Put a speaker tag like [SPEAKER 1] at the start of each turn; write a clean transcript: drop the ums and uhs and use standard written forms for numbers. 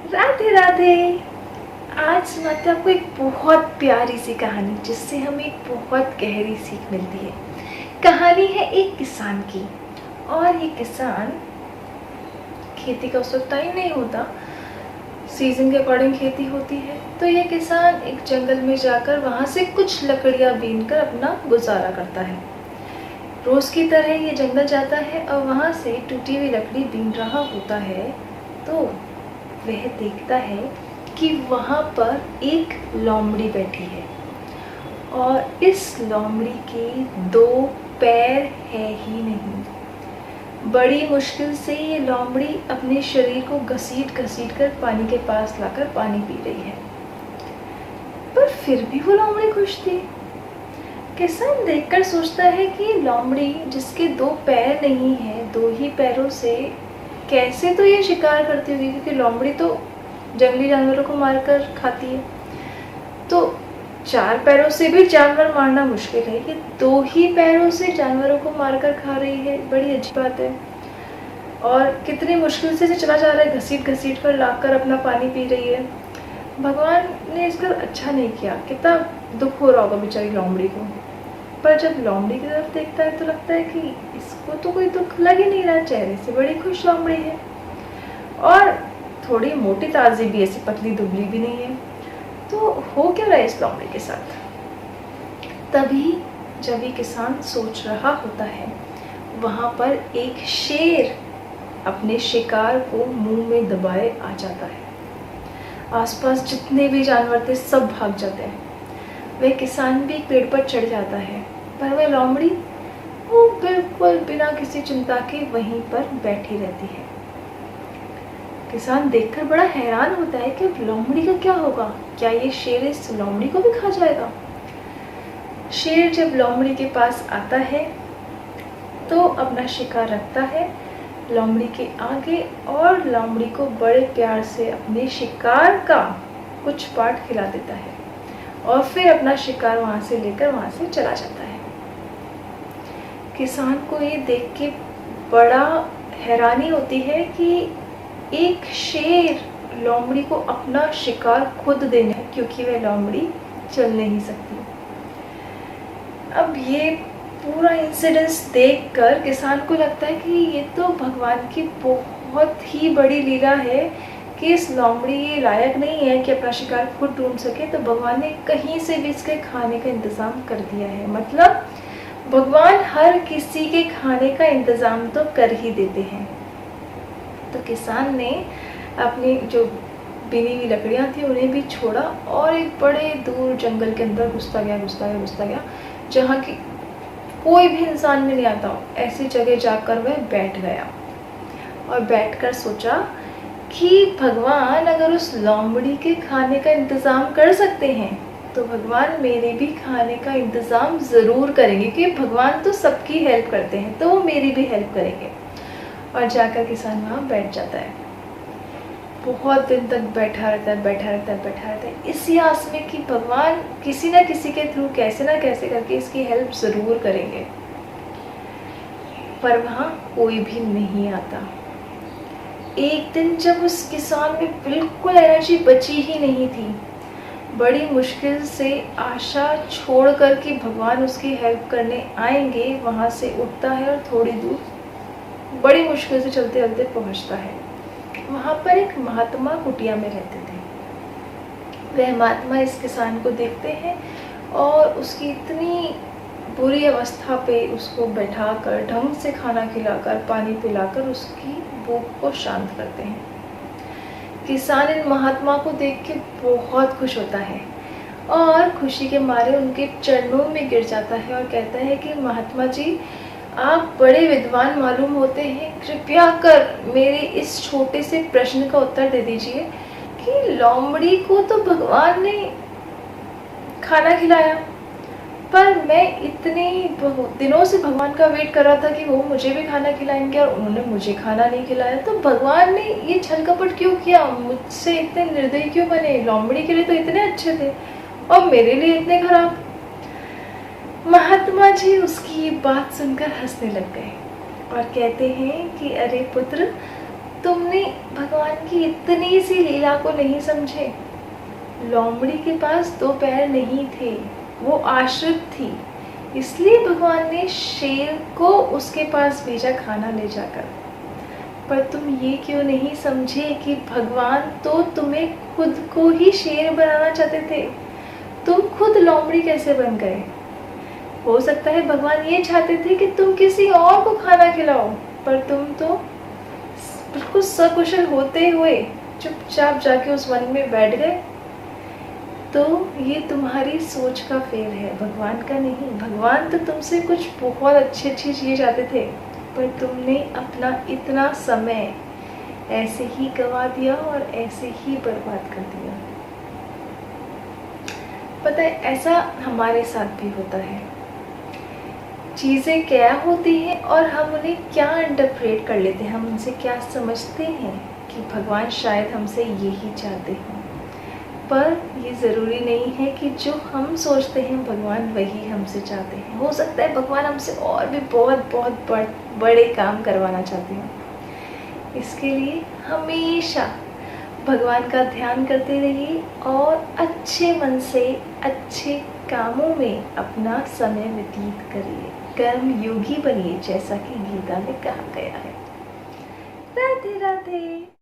[SPEAKER 1] राधे राधे। आज सुनाते हैं आपको एक बहुत प्यारी सी कहानी जिससे हमें एक बहुत गहरी सीख मिलती है। कहानी है एक किसान की। और ये किसान, खेती का उस वक्त टाइम नहीं होता, सीजन के अकॉर्डिंग खेती होती है। तो ये किसान एक जंगल में जाकर वहाँ से कुछ लकड़ियाँ बीनकर अपना गुजारा करता है। रोज़ की तरह ये जंगल जाता है और वहाँ से टूटी हुई लकड़ी बीन रहा होता है तो वह देखता है कि वहाँ पर एक लोमड़ी बैठी है और इस लोमड़ी के 2 पैर है ही नहीं। बड़ी मुश्किल से ये लोमड़ी अपने शरीर को घसीट घसीट कर पानी के पास लाकर पानी पी रही है, पर फिर भी वो लोमड़ी खुश थी। किसान देखकर सोचता है कि लोमड़ी जिसके 2 पैर नहीं है, 2 ही पैरों से कैसे तो ये शिकार करती होगी, क्योंकि लोमड़ी तो जंगली जानवरों को मारकर खाती है। तो 4 पैरों से भी जानवर मारना मुश्किल है, ये 2 ही पैरों से जानवरों को मारकर खा रही है। बड़ी अच्छी बात है। और कितनी मुश्किल से चला जा रहा है, घसीट घसीट कर लाकर अपना पानी पी रही है। भगवान ने इसका अच्छा नहीं किया। कितना दुख हो रहा होगा बेचारी लोमड़ी को। पर जब लोमड़ी की तरफ देखता है तो लगता है कि इसको तो कोई दुख लग ही नहीं रहा, चेहरे से बड़ी खुश लोमड़ी है और थोड़ी मोटी ताजी भी, ऐसी पतली दुबली भी नहीं है। तो हो क्या रहा है इस लोमड़ी के साथ? तभी जब ये किसान सोच रहा होता है, वहां पर एक शेर अपने शिकार को मुंह में दबाए आ जाता है। आसपास जितने भी जानवर थे सब भाग जाते हैं। वह किसान भी पेड़ पर चढ़ जाता है, पर वह लोमड़ी वो बिल्कुल बिना किसी चिंता के वहीं पर बैठी रहती है। किसान देखकर बड़ा हैरान होता है कि लोमड़ी का क्या होगा, क्या ये शेर इस लोमड़ी को भी खा जाएगा? शेर जब लोमड़ी के पास आता है तो अपना शिकार रखता है लोमड़ी के आगे और लोमड़ी को बड़े प्यार से अपने शिकार का कुछ पार्ट खिला देता है और फिर अपना शिकार वहां से लेकर वहां से चला जाता है। किसान को ये देख के बड़ा हैरानी होती है कि एक शेर लोमड़ी को अपना शिकार खुद देना है, क्योंकि वह लोमड़ी चल नहीं सकती। अब ये पूरा इंसिडेंस देखकर किसान को लगता है कि ये तो भगवान की बहुत ही बड़ी लीला है कि इस लोमड़ी ये लायक नहीं है कि अपना शिकार खुद ढूंढ सके, तो भगवान ने कहीं से भी इसके खाने का इंतज़ाम कर दिया है। मतलब भगवान हर किसी के खाने का इंतज़ाम तो कर ही देते हैं। तो किसान ने अपनी जो बिनी हुई लकड़ियाँ थी उन्हें भी छोड़ा और एक बड़े दूर जंगल के अंदर घुसता गया, जहाँ की कोई भी इंसान भी नहीं आता हो। ऐसी जगह जाकर वह बैठ गया और बैठकर सोचा कि भगवान अगर उस लोमड़ी के खाने का इंतज़ाम कर सकते हैं तो भगवान मेरे भी खाने का इंतज़ाम ज़रूर करेंगे, क्योंकि भगवान तो सबकी हेल्प करते हैं, तो वो मेरी भी हेल्प करेंगे। और जाकर किसान वहाँ बैठ जाता है। बहुत दिन तक बैठा रहता है इसी आस में कि भगवान किसी न किसी के थ्रू कैसे ना कैसे करके इसकी हेल्प ज़रूर करेंगे। पर वहाँ कोई भी नहीं आता। एक दिन जब उस किसान में बिल्कुल एनर्जी बची ही नहीं थी, बड़ी मुश्किल से आशा छोड़ कर कि भगवान उसकी हेल्प करने आएंगे, वहाँ से उठता है और थोड़ी दूर बड़ी मुश्किल से चलते चलते पहुँचता है। वहाँ पर एक महात्मा कुटिया में रहते थे। वह महात्मा इस किसान को देखते हैं और उसकी इतनी बुरी अवस्था पे उसको बैठाकर ढंग से खाना खिलाकर पानी पिलाकर उसकी भूख को शांत करते हैं। किसान इन महात्मा को देख के बहुत खुश होता है और खुशी के मारे उनके चरणों में गिर जाता है और कहता है कि महात्मा जी, आप बड़े विद्वान मालूम होते हैं, कृपया कर मेरे इस छोटे से प्रश्न का उत्तर दे दीजिए कि लोमड़ी को तो भगवान ने खाना खिलाया, पर मैं इतने दिनों से भगवान का वेट कर रहा था कि वो मुझे भी खाना खिलाएंगे और उन्होंने मुझे खाना नहीं खिलाया, तो भगवान ने ये छल कपट क्यों किया? मुझसे इतने निर्दयी क्यों बने? लोमड़ी के लिए तो इतने अच्छे थे और मेरे लिए इतने खराब। महात्मा जी उसकी ये बात सुनकर हंसने लग गए और कहते हैं कि अरे पुत्र, तुमने भगवान की इतनी सी लीला को नहीं समझे। लोमड़ी के पास दो पैर नहीं थे, वो आश्रित थी, इसलिए भगवान ने शेर को उसके पास भेजा खाना ले जाकर। पर तुम ये क्यों नहीं समझे कि भगवान तो तुम्हें खुद को ही शेर बनाना चाहते थे। तुम खुद लोमड़ी कैसे बन गए। हो सकता है भगवान ये चाहते थे कि तुम किसी और को खाना खिलाओ, पर तुम तो बिल्कुल सकुशल होते हुए चुपचाप जाके उस वन में बैठ गए। तो ये तुम्हारी सोच का फेर है, भगवान का नहीं। भगवान तो तुमसे कुछ बहुत अच्छी अच्छी चीज़ चाहते थे, पर तुमने अपना इतना समय ऐसे ही गंवा दिया और ऐसे ही बर्बाद कर दिया। पता है, ऐसा हमारे साथ भी होता है। चीज़ें क्या होती हैं और हम उन्हें क्या इंटरप्रेट कर लेते हैं, हम उनसे क्या समझते हैं कि भगवान शायद हमसे यही चाहते हैं। पर ये ज़रूरी नहीं है कि जो हम सोचते हैं भगवान वही हमसे चाहते हैं। हो सकता है भगवान हमसे और भी बहुत बहुत बड़े काम करवाना चाहते हैं। इसके लिए हमेशा भगवान का ध्यान करते रहिए और अच्छे मन से अच्छे कामों में अपना समय व्यतीत करिए। कर्म योगी बनिए, जैसा कि गीता में कहा गया है। राधे राधे।